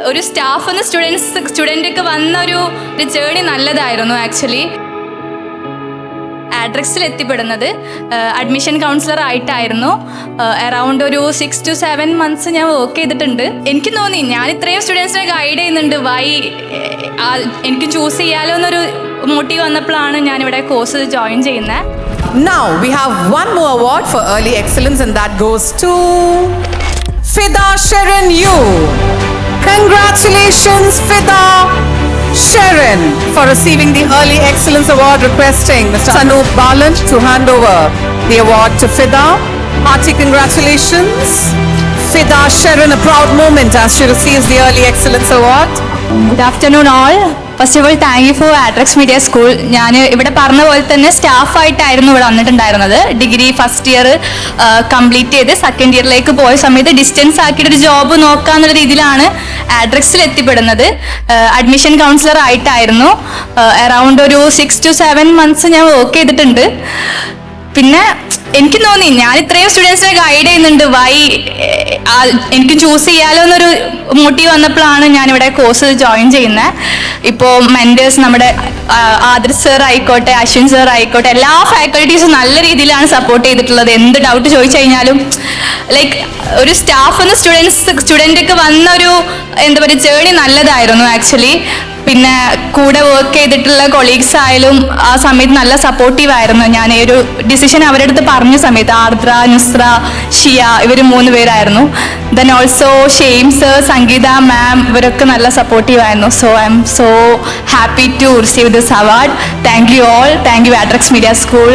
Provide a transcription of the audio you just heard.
ഒരു സ്റ്റാഫ് എന്ന് സ്റ്റുഡൻ്റൊക്കെ വന്ന ഒരു ജേണി നല്ലതായിരുന്നു. ആക്ച്വലി ആഡ്രക്സിൽ എത്തിപ്പെടുന്നത് അഡ്മിഷൻ കൗൺസിലർ ആയിട്ടായിരുന്നു. അറൗണ്ട് ഒരു 6 to 7 months ഞാൻ വർക്ക് ചെയ്തിട്ടുണ്ട്. എനിക്ക് തോന്നി ഞാൻ ഇത്രയും സ്റ്റുഡൻസിനെ ഗൈഡ് ചെയ്യുന്നുണ്ട്, എനിക്ക് ചൂസ് ചെയ്യാലോ എന്നൊരു മോട്ടീവ് വന്നപ്പോഴാണ് ഞാനിവിടെ കോഴ്സ് ജോയിൻ ചെയ്യുന്നത്. Now we have one more award for early excellence, and that goes to Fida Sharon Yu. Congratulations, Fida Sharon, for receiving the Early Excellence Award, requesting Mr. Anup Balan to hand over the award to Fida. Hearty congratulations. Fida Sharon, a proud moment as she receives the Early Excellence Award. Good afternoon all. First of all thank you for Adrax media school. ഞാൻ ഇവിടെ പറഞ്ഞ പോലെ തന്നെ സ്റ്റാഫായിട്ടായിരുന്നു ഇവിടെ വന്നിട്ടുണ്ടായിരുന്നത്. Degree first year complete ചെയ്ത് second ഇയറിലേക്ക് പോയ സമയത്ത് ഡിസ്റ്റൻസ് ആക്കിയിട്ടൊരു ജോബ് നോക്കാന്നുള്ള രീതിയിലാണ് ആഡ്രക്സിൽ എത്തിപ്പെടുന്നത്. അഡ്മിഷൻ കൗൺസിലർ ആയിട്ടായിരുന്നു. അറൗണ്ട് ഒരു 6 to 7 months ഞാൻ വർക്ക് ചെയ്തിട്ടുണ്ട്. പിന്നെ എനിക്ക് തോന്നി ഞാൻ ഇത്രയും സ്റ്റുഡൻസിനെ ഗൈഡ് ചെയ്യുന്നുണ്ട്, എനിക്ക് ചൂസ് ചെയ്യാലോ എന്നൊരു മോട്ടീവ് വന്നപ്പോഴാണ് ഞാനിവിടെ കോഴ്സ് ജോയിൻ ചെയ്യുന്നത്. ഇപ്പോൾ മെൻറ്റേഴ്സ് നമ്മുടെ ആദർശ് സർ ആയിക്കോട്ടെ, അശ്വിൻ സർ ആയിക്കോട്ടെ, എല്ലാ ഫാക്കൽറ്റീസും നല്ല രീതിയിലാണ് സപ്പോർട്ട് ചെയ്തിട്ടുള്ളത്. എന്ത് ഡൗട്ട് ചോദിച്ചു കഴിഞ്ഞാലും ലൈക്ക് ഒരു സ്റ്റാഫ് എന്ന് സ്റ്റുഡൻ്റൊക്കെ വന്ന ഒരു ജേണി നല്ലതായിരുന്നു ആക്ച്വലി. പിന്നെ കൂടെ വർക്ക് ചെയ്തിട്ടുള്ള കൊളീഗ്സ് ആയാലും ആ സമയത്ത് നല്ല സപ്പോർട്ടീവ് ആയിരുന്നു. ഞാൻ ഈ ഒരു ഡിസിഷൻ അവരുടെ അടുത്ത് പറഞ്ഞ സമയത്ത് ആർദ്ര, നുസ്ര, ഷിയ ഇവർ 3 പേരായിരുന്നു. Then also Shyam sir, Sangeetha ma'am ഇവരൊക്കെ നല്ല സപ്പോർട്ടീവ് ആയിരുന്നു. So I am so happy to receive this award. Thank you all. Thank you Adrax media school.